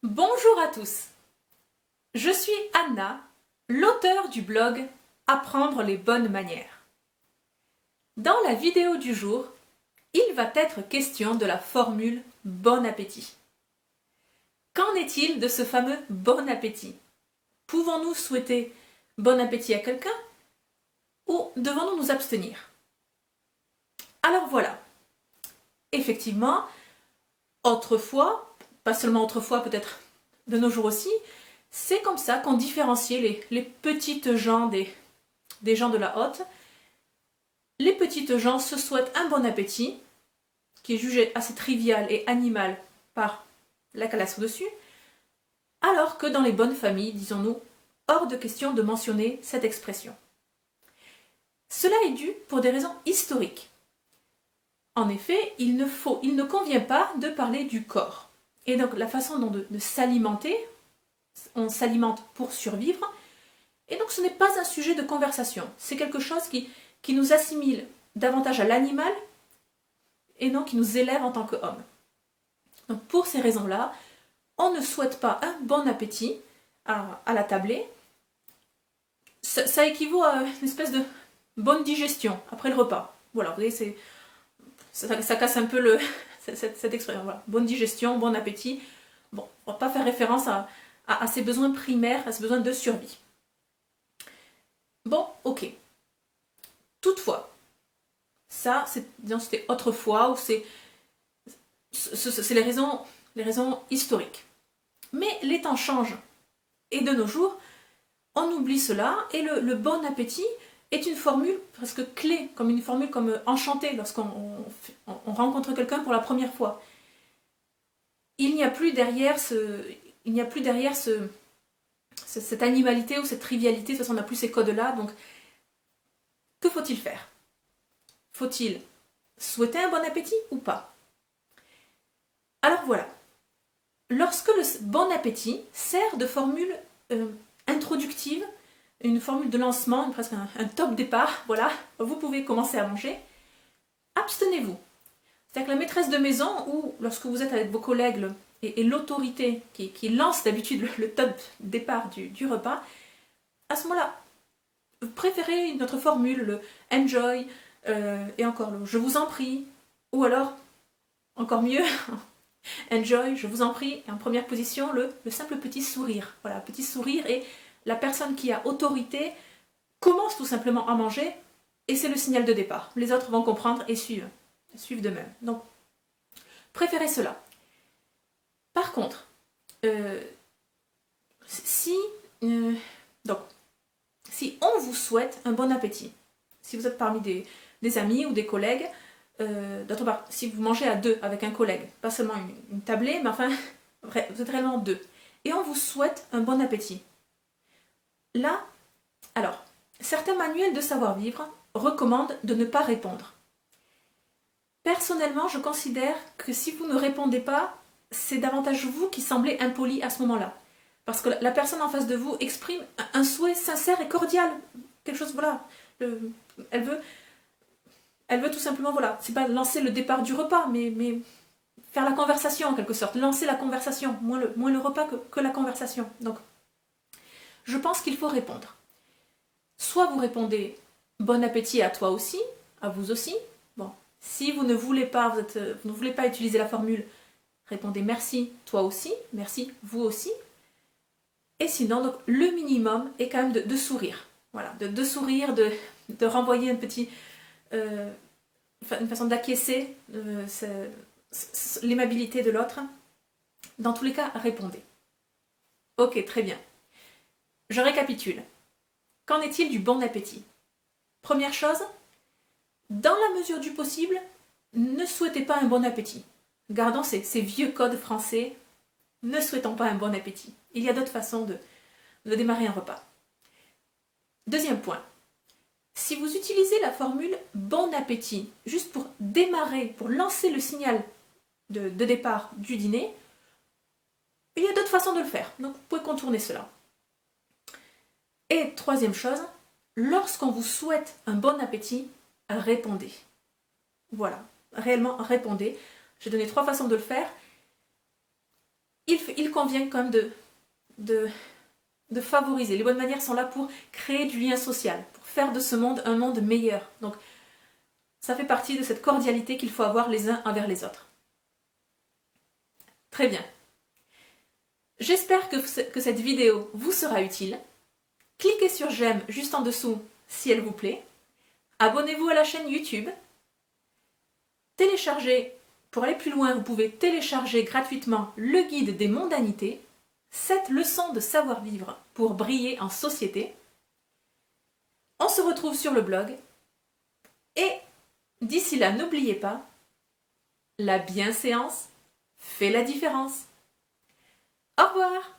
Bonjour à tous, je suis Anna, l'auteure du blog Apprendre les bonnes manières. Dans la vidéo du jour, il va être question de la formule bon appétit. Qu'en est-il de ce fameux bon appétit? Pouvons-nous souhaiter bon appétit à quelqu'un ou devons-nous nous abstenir? Alors voilà, effectivement, autrefois, pas seulement autrefois, peut-être de nos jours aussi, c'est comme ça qu'on différenciait les petites gens des gens de la haute. Les petites gens se souhaitent un bon appétit, qui est jugé assez trivial et animal par la calasse au-dessus, alors que dans les bonnes familles, disons-nous, hors de question de mentionner cette expression. Cela est dû pour des raisons historiques. En effet, il ne convient pas de parler du corps. Et donc la façon de s'alimenter, on s'alimente pour survivre, et donc ce n'est pas un sujet de conversation. C'est quelque chose qui nous assimile davantage à l'animal et non qui nous élève en tant qu'homme. Donc pour ces raisons-là, on ne souhaite pas un bon appétit à la tablée. Ça équivaut à une espèce de bonne digestion après le repas. Voilà, vous voyez, ça casse un peu cette expression. Voilà. Bonne digestion, bon appétit. Bon, on ne va pas faire référence à ses besoins primaires, à ses besoins de survie. Bon, ok. Toutefois, ça, c'était autrefois, ou c'est les raisons historiques. Mais les temps changent. Et de nos jours, on oublie cela, et le bon appétit est une formule presque clé, comme une formule comme enchantée lorsqu'on rencontre quelqu'un pour la première fois. Il n'y a plus derrière cette animalité ou cette trivialité, de toute façon on n'a plus ces codes-là, donc que faut-il faire? Faut-il souhaiter un bon appétit ou pas? Alors voilà, lorsque le bon appétit sert de formule introductive, une formule de lancement, presque un top départ, voilà, vous pouvez commencer à manger, abstenez-vous. C'est-à-dire que la maîtresse de maison, ou lorsque vous êtes avec vos collègues et l'autorité qui lance d'habitude le top départ du repas, à ce moment-là, vous préférez notre formule, le enjoy, et encore le je vous en prie, ou alors, encore mieux, enjoy, je vous en prie, et en première position, le simple petit sourire. Voilà, petit sourire, et la personne qui a autorité commence tout simplement à manger, et c'est le signal de départ. Les autres vont comprendre et suivent de même. Donc, préférez cela. Par contre, si on vous souhaite un bon appétit, si vous êtes parmi des amis ou des collègues, d'autre part, si vous mangez à deux avec un collègue, pas seulement une tablée, mais enfin, vous êtes réellement deux, et on vous souhaite un bon appétit. Là, alors, certains manuels de savoir-vivre recommandent de ne pas répondre. Personnellement, je considère que si vous ne répondez pas, c'est davantage vous qui semblez impoli à ce moment-là. Parce que la personne en face de vous exprime un souhait sincère et cordial. Quelque chose, voilà. Elle veut tout simplement, voilà, c'est pas lancer le départ du repas, mais faire la conversation en quelque sorte. Lancer la conversation, moins le repas que la conversation. Donc, je pense qu'il faut répondre. Soit vous répondez bon appétit à toi aussi, à vous aussi. Bon, si vous ne voulez pas, vous ne voulez pas utiliser la formule, répondez merci toi aussi, merci vous aussi. Et sinon, donc, le minimum est quand même de sourire. Voilà, de sourire, de renvoyer une façon d'acquiescer l'aimabilité de l'autre. Dans tous les cas, répondez. Ok, très bien. Je récapitule. Qu'en est-il du bon appétit? Première chose, dans la mesure du possible, ne souhaitez pas un bon appétit. Gardons ces vieux codes français, ne souhaitons pas un bon appétit. Il y a d'autres façons de démarrer un repas. Deuxième point, si vous utilisez la formule bon appétit, juste pour démarrer, pour lancer le signal de départ du dîner, il y a d'autres façons de le faire, donc vous pouvez contourner cela. Et troisième chose, lorsqu'on vous souhaite un bon appétit, répondez. Voilà, réellement répondez. J'ai donné 3 façons de le faire. il convient quand même de favoriser. Les bonnes manières sont là pour créer du lien social, pour faire de ce monde un monde meilleur. Donc, ça fait partie de cette cordialité qu'il faut avoir les uns envers les autres. Très bien. J'espère que cette vidéo vous sera utile. Cliquez sur j'aime juste en dessous si elle vous plaît. Abonnez-vous à la chaîne YouTube. Téléchargez, pour aller plus loin, vous pouvez télécharger gratuitement le guide des mondanités, 7 leçons de savoir-vivre pour briller en société. On se retrouve sur le blog. Et d'ici là, n'oubliez pas, la bienséance fait la différence. Au revoir!